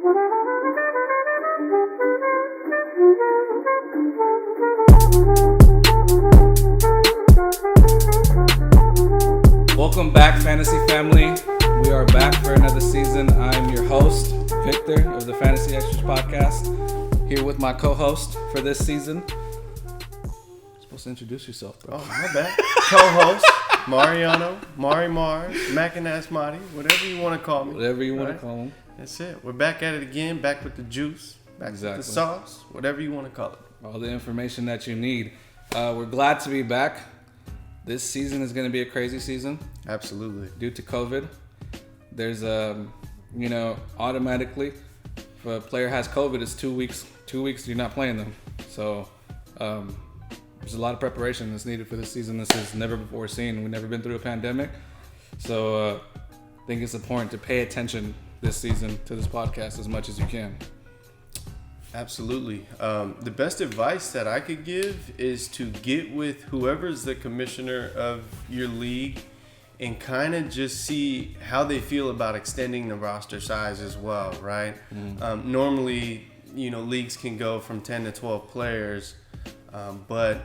Welcome back, Fantasy Family. We are back for another season. I'm your host, Victor, of the Fantasy Extras Podcast, here with my co-host for this season. You're supposed to introduce yourself, bro. Oh, my bad. Co-host, Mariano, Mari, Mackinac Marty, whatever you want to call me. Whatever you want to call him. That's it. We're back at it again, back with the juice, back with the sauce, whatever you want to call it. All the information that you need. We're glad to be back. This season is going to be a crazy season. Absolutely. Due to COVID. There's, automatically, if a player has COVID, it's 2 weeks. 2 weeks you're not playing them. So, there's a lot of preparation that's needed for this season. This is never before seen. We've never been through a pandemic. So, I think it's important to pay attention this season to this podcast as much as you can. Absolutely. The best advice that I could give is to get with whoever's the commissioner of your league and kind of just see how they feel about extending the roster size as well, right? Normally, leagues can go from 10 to 12 players, but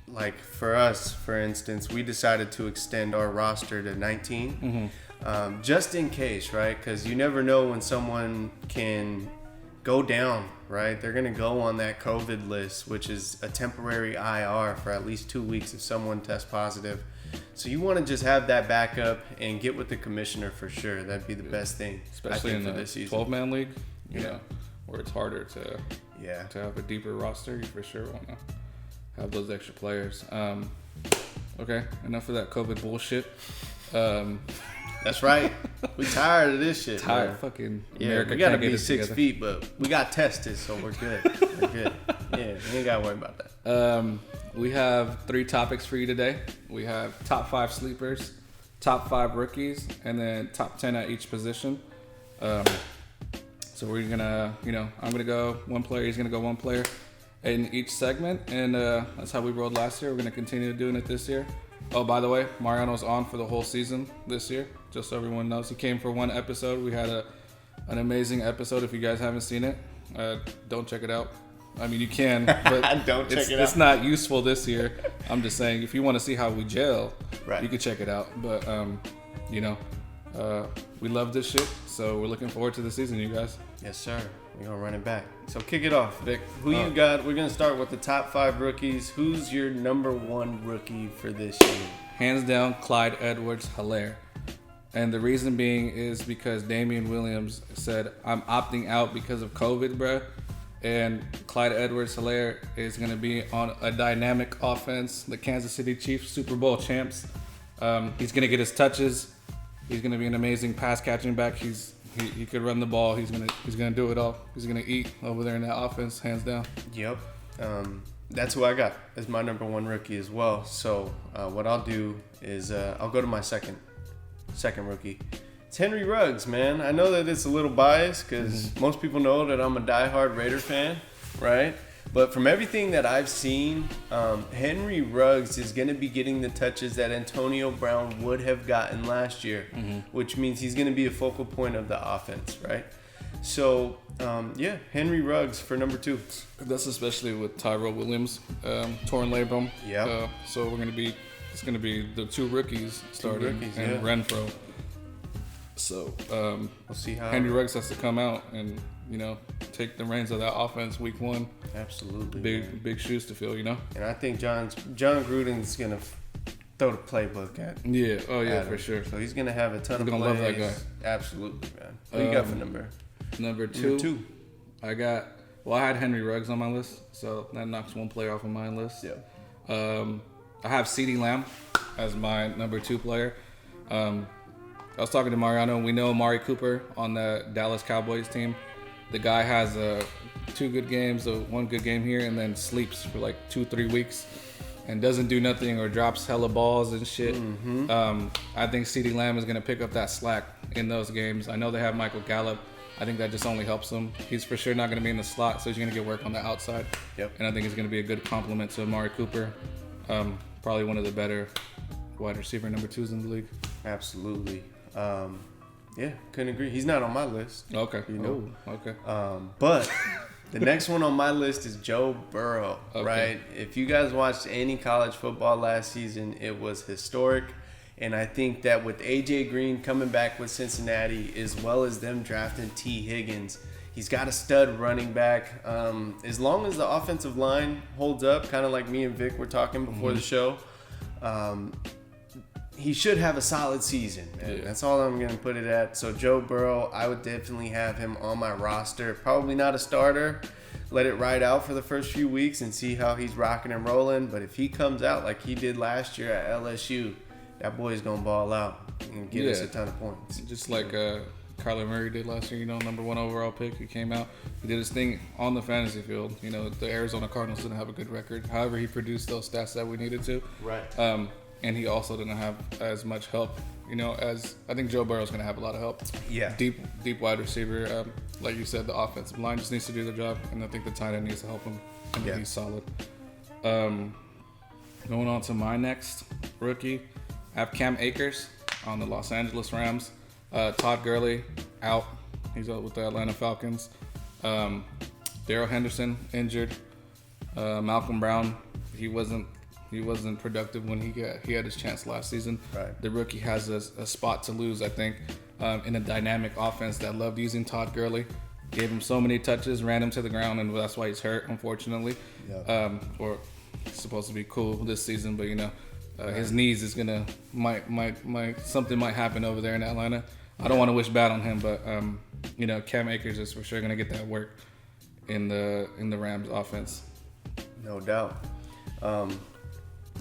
like for us, for instance, we decided to extend our roster to 19, just in case, right? Because you never know when someone can go down, right? They're going to go on that COVID list, which is a temporary IR for at least 2 weeks if someone tests positive. So you want to just have that backup and get with the commissioner for sure. That'd be the best thing, especially in for the this season. 12-man league, where it's harder to have a deeper roster. You for sure want to have those extra players. Okay, enough of that COVID bullshit. That's right. We tired of this shit. Tired, man. Fucking yeah. America. We gotta can't get be it 6 together. feet, but we got tested, so we're good. We're good. Yeah, we ain't gotta worry about that. We have 3 topics for you today. We have top 5 sleepers, top 5 rookies, and then top 10 at each position. So we're gonna, I'm gonna go one player. He's gonna go one player in each segment, and that's how we rolled last year. We're gonna continue doing it this year. Oh, by the way, Mariano's on for the whole season this year, just so everyone knows. He came for one episode. We had an amazing episode. If you guys haven't seen it, don't check it out. I mean, you can, but Don't check it out. It's not useful this year. I'm just saying, if you want to see how we gel, Right. you can check it out. But, we love this shit, so we're looking forward to the season, you guys. Yes, sir. We're going to run it back. So kick it off, Vic. Who you got? We're going to start with the top 5 rookies. Who's your number 1 rookie for this year? Hands down, Clyde Edwards-Helaire. And the reason being is because Damian Williams said, I'm opting out because of COVID, bruh. And Clyde Edwards-Helaire is going to be on a dynamic offense. The Kansas City Chiefs Super Bowl champs. He's going to get his touches. He's going to be an amazing pass catching back. He could run the ball. He's gonna do it all. He's gonna eat over there in that offense, hands down. Yep. That's who I got as my number 1 rookie as well. So what I'll do is I'll go to my second rookie. It's Henry Ruggs, man. I know that it's a little biased because most people know that I'm a diehard Raider fan, right? But from everything that I've seen, Henry Ruggs is going to be getting the touches that Antonio Brown would have gotten last year, which means he's going to be a focal point of the offense, right? So, Henry Ruggs for number 2. That's especially with Tyrell Williams, torn labrum. Yeah. So it's gonna be the 2 rookies starting and Renfro. So we'll see how Henry Ruggs has to come out and take the reins of that offense week 1. Absolutely. Big shoes to fill, And I think John Gruden's gonna throw the playbook at. Yeah. Oh yeah, Adam. for sure. So he's gonna have a ton of plays. Gonna love that guy. Absolutely, man. What you got for number? Number 2. I had Henry Ruggs on my list, so that knocks one player off of my list. Yeah. I have CeeDee Lamb as my number 2 player. I was talking to Mariano. We know Amari Cooper on the Dallas Cowboys team. The guy has 2 good games, 1 good game here, and then sleeps for like 2-3 weeks and doesn't do nothing or drops hella balls and shit. I think CeeDee Lamb is going to pick up that slack in those games. I know they have Michael Gallup. I think that just only helps him. He's for sure not going to be in the slot, so he's going to get work on the outside. Yep. And I think it's going to be a good compliment to Amari Cooper. Probably one of the better wide receiver number 2s in the league. Absolutely. Yeah, couldn't agree. He's not on my list. Okay. You know. Oh, okay. But the next one on my list is Joe Burrow, Okay. right? If you guys watched any college football last season, it was historic. And I think that with A.J. Green coming back with Cincinnati, as well as them drafting T. Higgins, he's got a stud running back. As long as the offensive line holds up, kind of like me and Vic were talking before the show, he should have a solid season, man. Yeah. That's all I'm going to put it at. So Joe Burrow, I would definitely have him on my roster. Probably not a starter. Let it ride out for the first few weeks and see how he's rocking and rolling. But if he comes out like he did last year at LSU, that boy's going to ball out and get us a ton of points. Just like Kyler Murray did last year, number 1 overall pick. He came out, he did his thing on the fantasy field. The Arizona Cardinals didn't have a good record. However, he produced those stats that we needed to. Right. And he also didn't have as much help, as I think Joe Burrow's going to have a lot of help. Yeah. Deep wide receiver. Like you said, the offensive line just needs to do the job, and I think the tight end needs to help him. And he's solid. Going on to my next rookie, I have Cam Akers on the Los Angeles Rams. Todd Gurley out. He's out with the Atlanta Falcons. Darrell Henderson injured. Malcolm Brown, he wasn't productive when he had his chance last season. Right. The rookie has a spot to lose, I think, in a dynamic offense that loved using Todd Gurley. Gave him so many touches, ran him to the ground, and that's why he's hurt, unfortunately. Yeah. Or he's supposed to be cool this season, but his knees is gonna might something might happen over there in Atlanta. I don't want to wish bad on him, but Cam Akers is for sure gonna get that work in the Rams offense. No doubt.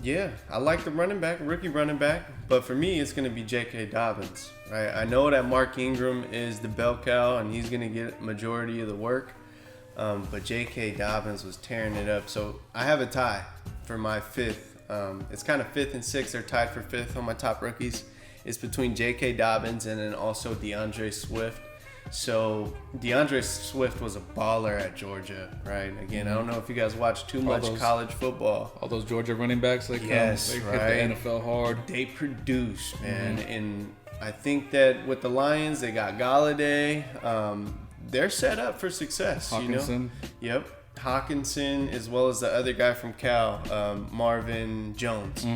Yeah, I like the rookie running back, but for me, it's going to be J.K. Dobbins, right? I know that Mark Ingram is the bell cow, and he's going to get majority of the work, but J.K. Dobbins was tearing it up. So I have a tie for my fifth. It's kind of fifth and sixth. They're tied for fifth on my top rookies. It's between J.K. Dobbins and then also DeAndre Swift. So DeAndre Swift was a baller at Georgia, right? Again, I don't know if you guys watch too much college football. All those Georgia running backs, they right? hit the NFL hard. They produce, man. And I think that with the Lions, they got Galladay. They're set up for success. Hawkinson. Yep. Hawkinson, as well as the other guy from Cal, Marvin Jones.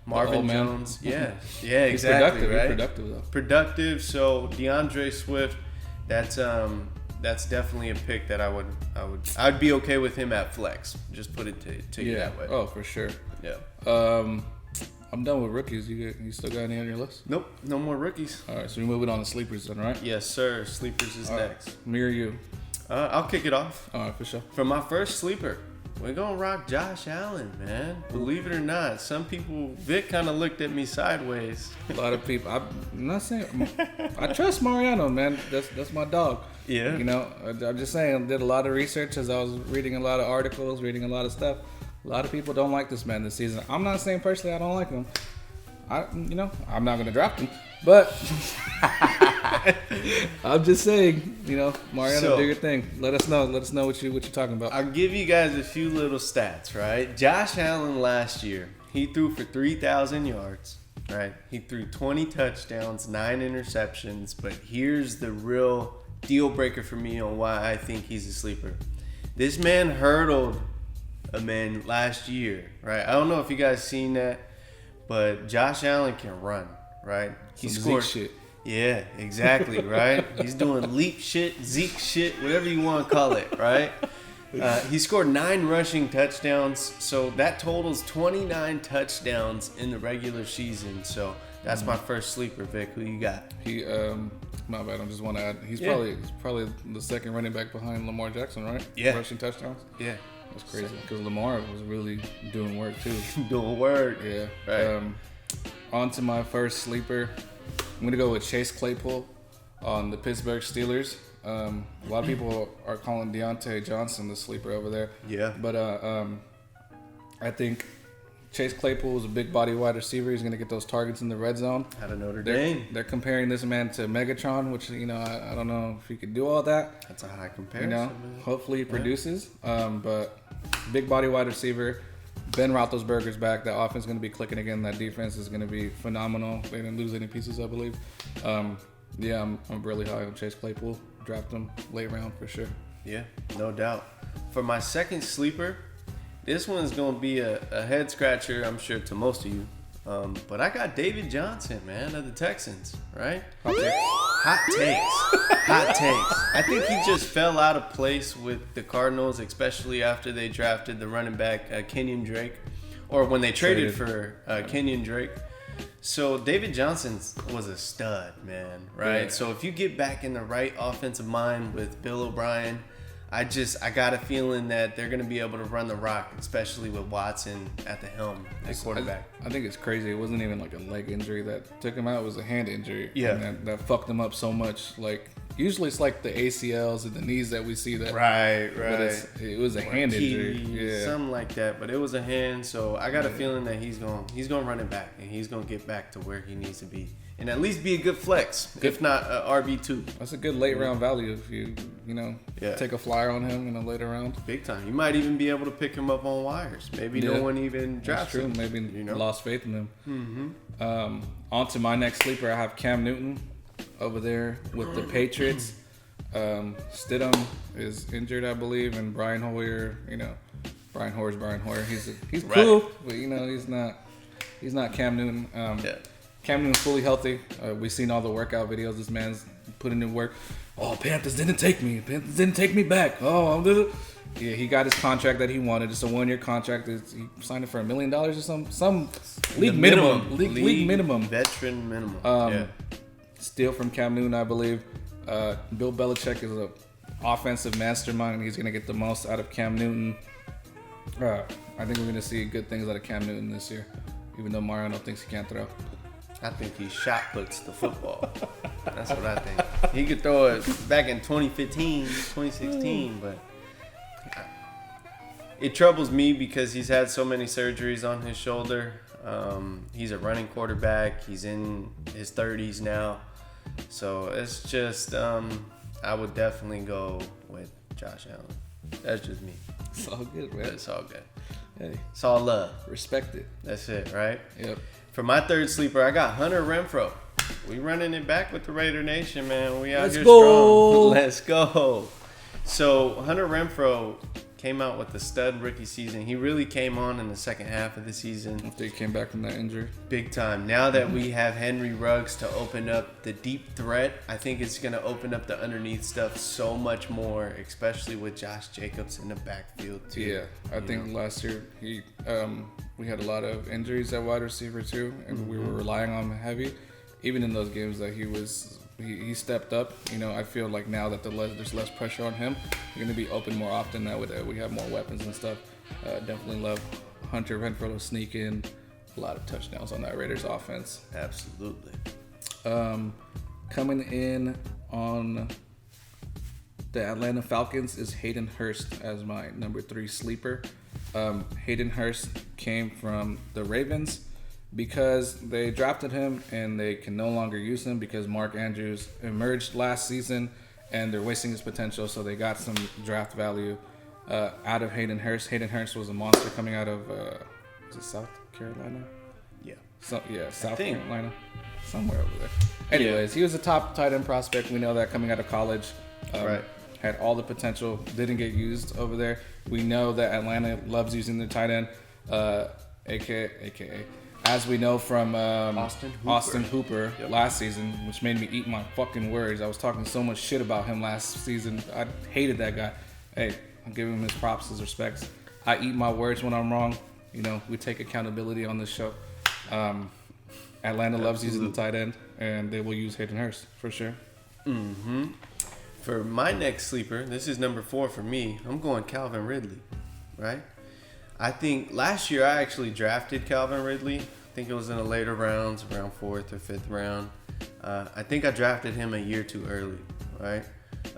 Marvin Jones. Yeah, exactly. He's right? productive, though. Productive. So DeAndre Swift, that's definitely a pick that I'd be okay with him at flex. Just put it to you that way. Oh, for sure. Yeah. I'm done with rookies. You still got any on your list? Nope, no more rookies. All right, so we're moving on to sleepers then, right? Yes, sir. Sleepers is next. Me or you? I'll kick it off. All right, for sure. For my first sleeper, we're going to rock Josh Allen, man. Believe it or not. Some people, Vic kind of looked at me sideways. A lot of people. I'm not saying. I trust Mariano, man. That's my dog. Yeah. I'm just saying. I did a lot of research as I was reading a lot of articles, reading a lot of stuff. A lot of people don't like this man this season. I'm not saying personally I don't like him. I'm not going to draft him. But I'm just saying, Mariano, do your thing. Let us know what you're talking about. I'll give you guys a few little stats, right? Josh Allen last year, he threw for 3,000 yards, right? He threw 20 touchdowns, 9 interceptions. But here's the real deal breaker for me on why I think he's a sleeper. This man hurdled a man last year, right? I don't know if you guys seen that, but Josh Allen can run, right? He scored Zeke shit. Yeah, exactly, right? He's doing leap shit, Zeke shit, whatever you want to call it, right? He scored 9 rushing touchdowns, so that totals 29 touchdowns in the regular season. So that's my first sleeper, Vic. Who you got? He, my bad. I just want to add. He's probably the second running back behind Lamar Jackson, right? Yeah. Rushing touchdowns. Yeah. That's crazy because Lamar was really doing work too. Doing work. Yeah. Right. On to my first sleeper. I'm gonna go with Chase Claypool on the Pittsburgh Steelers. A lot of people are calling Deontay Johnson the sleeper over there. Yeah. But I think Chase Claypool is a big body wide receiver. He's gonna get those targets in the red zone. Out of Notre Dame. They're comparing this man to Megatron, which I don't know if he could do all that. That's a high comparison. Hopefully he produces. But big body wide receiver. Ben Roethlisberger's back. That offense is going to be clicking again. That defense is going to be phenomenal. They didn't lose any pieces, I believe. Yeah, I'm really high on Chase Claypool. Dropped him late round for sure. Yeah, no doubt. For my second sleeper, this one's going to be a head scratcher, I'm sure, to most of you. But I got David Johnson, man, of the Texans, right? Hot takes. Hot takes. I think he just fell out of place with the Cardinals, especially after they drafted the running back, Kenyon Drake, or when they traded for Kenyon Drake. So David Johnson was a stud, man, right? Yeah. So if you get back in the right offensive mind with Bill O'Brien, I got a feeling that they're going to be able to run the rock, especially with Watson at the helm at quarterback. I think it's crazy. It wasn't even like a leg injury that took him out. It was a hand injury. Yeah. And that fucked him up so much. Like, usually it's like the ACLs and the knees that we see that. Right. But it was a hand injury. Yeah. Something like that. But it was a hand, so I got a feeling that he's gonna run it back, and he's going to get back to where he needs to be. And at least be a good flex, if not RB2. That's a good late round value if you take a flyer on him in a later round. Big time. You might even be able to pick him up on wires. Maybe no one even drafts him. Maybe lost faith in him. On to my next sleeper. I have Cam Newton over there with the Patriots. Stidham is injured, I believe, and Brian Hoyer. Brian Hoyer. He's cool, but he's not Cam Newton. Cam Newton's fully healthy. We've seen all the workout videos. This man's putting in work. Oh, Panthers didn't take me. Panthers didn't take me back. Yeah, he got his contract that he wanted. It's a 1-year contract. He signed it for $1 million or some league minimum. League minimum. Veteran minimum. Steal from Cam Newton, I believe. Bill Belichick is an offensive mastermind, and he's going to get the most out of Cam Newton. I think we're going to see good things out of Cam Newton this year, even though Mariano thinks he can't throw. I think he shot puts the football. That's what I think. He could throw it back in 2015, 2016, but it troubles me because he's had so many surgeries on his shoulder. He's a running quarterback. He's in his 30s now. So it's just, I would definitely go with Josh Allen. That's just me. It's all good, man. It's all good. Hey, it's all love. Respect it. That's it, right? Yep. For my third sleeper, I got Hunter Renfrow. We running it back with the Raider Nation, man. We out Let's here go. strong. Let's go. So Hunter Renfrow came out with the stud rookie season. He really came on in the second half of the season. After he came back from that injury. Big time. Now that we have Henry Ruggs to open up the deep threat, I think it's going to open up the underneath stuff so much more, especially with Josh Jacobs in the backfield too. Yeah, I think last year we had a lot of injuries at wide receiver too, and we were relying on him heavy. Even in those games that he stepped up. I feel like now that there's less pressure on him, he's going to be open more often now that we have more weapons and stuff. Definitely love Hunter Renfrow to sneak in a lot of touchdowns on that Raiders offense. Absolutely. Coming in on the Atlanta Falcons is Hayden Hurst as my number 3 sleeper. Hayden Hurst came from the Ravens because they drafted him and they can no longer use him because Mark Andrews emerged last season and they're wasting his potential, so they got some draft value out of Hayden Hurst. Hayden Hurst was a monster coming out of was it South Carolina? Yeah. South Carolina. Somewhere over there. Anyways, he was a top tight end prospect. We know that coming out of college. Right. Had all the potential, didn't get used over there. We know that Atlanta loves using their tight end, aka as we know from Austin Hooper last season, which made me eat my fucking words. I was talking so much shit about him last season. I hated that guy. Hey, I'm giving him his props, his respects. I eat my words when I'm wrong. We take accountability on this show. Atlanta loves using the tight end, and they will use Hayden Hurst for sure. Mm-hmm. For my next sleeper, this is number 4 for me. I'm going Calvin Ridley, right? I think last year I actually drafted Calvin Ridley. I think it was in the later rounds, around 4th or 5th round. I think I drafted him a year too early, right?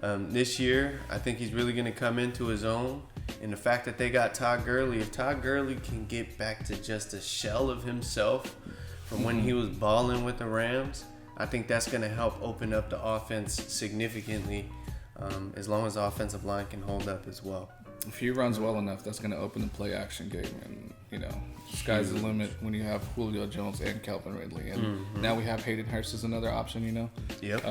This year, I think he's really going to come into his own. And the fact that they got Todd Gurley, if Todd Gurley can get back to just a shell of himself from when he was balling with the Rams, I think that's going to help open up the offense significantly, as long as the offensive line can hold up as well. If he runs well enough, that's going to open the play action game, and sky's the limit when you have Julio Jones and Calvin Ridley, and now we have Hayden Hurst as another option. Yep.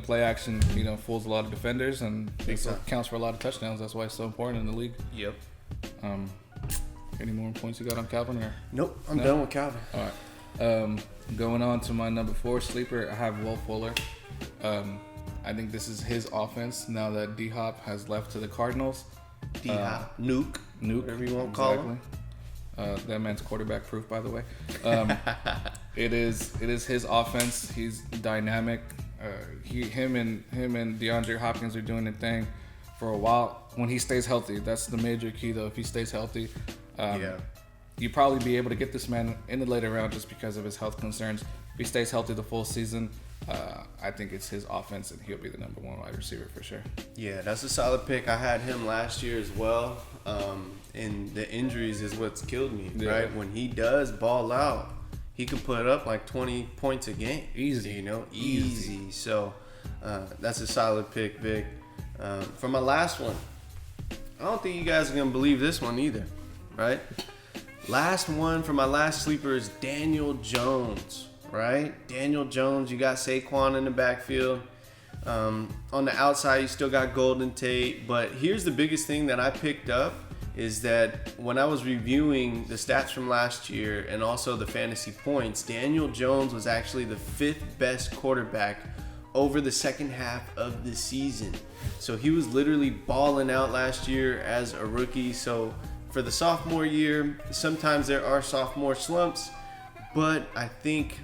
Play action, fools a lot of defenders, and it counts for a lot of touchdowns. That's why it's so important in the league. Yep. Any more points you got on Calvin? Or? Nope, I'm done with Calvin. All right. Going on to my number 4 sleeper, I have Will Fuller. I think this is his offense now that D-Hop has left to the Cardinals. D-Hop, Nuke, whatever you want to call him. That man's quarterback proof, by the way. It is his offense. He's dynamic. Him and DeAndre Hopkins are doing the thing for a while. When he stays healthy, that's the major key, though. If he stays healthy, you probably be able to get this man in the later round just because of his health concerns. If he stays healthy the full season, I think it's his offense, and he'll be the number 1 wide receiver for sure. Yeah, that's a solid pick. I had him last year as well. And the injuries is what's killed me, right? When he does ball out, he could put up like 20 points a game. Easy. Easy. So that's a solid pick, Vic. For my last one, I don't think you guys are going to believe this one either, right? Last one for my last sleeper is Daniel Jones, right? Daniel Jones, you got Saquon in the backfield. On the outside, you still got Golden Tate. But here's the biggest thing that I picked up is that when I was reviewing the stats from last year and also the fantasy points, Daniel Jones was actually the 5th best quarterback over the second half of the season. So he was literally balling out last year as a rookie. So for the sophomore year, sometimes there are sophomore slumps. But I think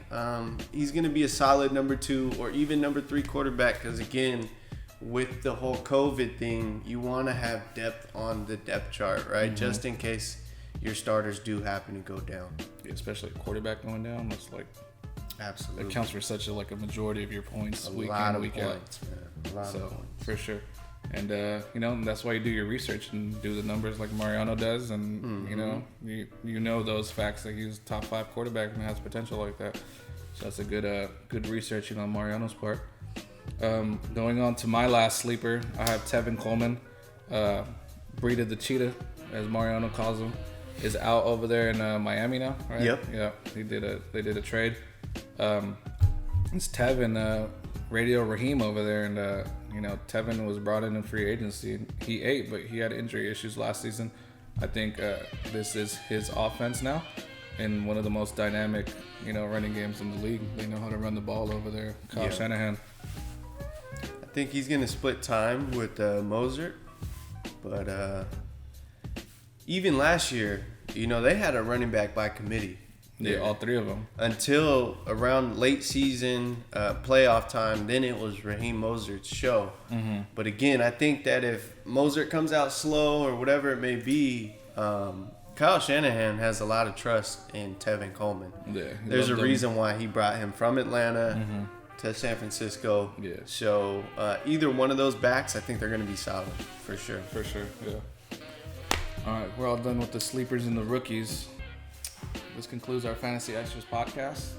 he's going to be a solid number 2 or even number 3 quarterback because, again, with the whole COVID thing, you want to have depth on the depth chart, right? Just in case your starters do happen to go down. Yeah, especially a quarterback going down. That's like absolutely. It counts for such a majority of your points week in, week out. Man. A lot of points. For sure. And that's why you do your research and do the numbers like Mariano does, and you know those facts that he's top 5 quarterback and has potential like that. So that's a good research on Mariano's part. Going on to my last sleeper, I have Tevin Coleman, Breed of the Cheetah, as Mariano calls him, is out over there in Miami now, right? Yep. Yeah, they did a trade. It's Tevin, Radio Raheem over there, and Tevin was brought in free agency. He ate, but he had injury issues last season. I think this is his offense now, in one of the most dynamic, running games in the league. They know how to run the ball over there. Kyle Shanahan. I think he's going to split time with Mostert, but even last year, they had a running back by committee. Yeah, all 3 of them. Until around late season playoff time, then it was Raheem Mostert's show. Mm-hmm. But again, I think that if Mostert comes out slow or whatever it may be, Kyle Shanahan has a lot of trust in Tevin Coleman. Yeah, there's a reason why he brought him from Atlanta to San Francisco. Yeah. So either one of those backs, I think they're going to be solid for sure. For sure, yeah. All right, we're all done with the sleepers and the rookies. This concludes our Fantasy Extras podcast.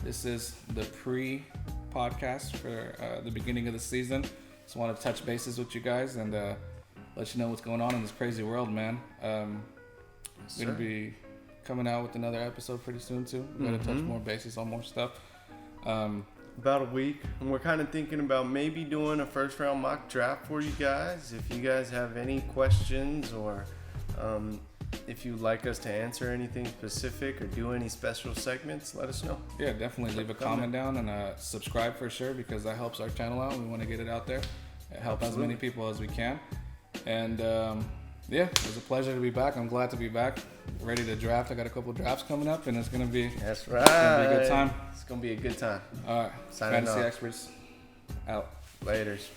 This is the pre-podcast for the beginning of the season. Just want to touch bases with you guys and let you know what's going on in this crazy world, man. We're going to be coming out with another episode pretty soon, too. We're going to touch more bases on more stuff. About a week. And we're kind of thinking about maybe doing a first-round mock draft for you guys. If you guys have any questions or if you'd like us to answer anything specific or do any special segments, let us know. Yeah, definitely leave a comment down and subscribe for sure, because that helps our channel out. We want to get it out there, help as many people as we can. And it was a pleasure to be back. I'm glad to be back, ready to draft. I got a couple drafts coming up, and it's gonna be that's right. It's gonna be a good time. It's gonna be a good time. All right, Signing Fantasy off. Experts out. Laters.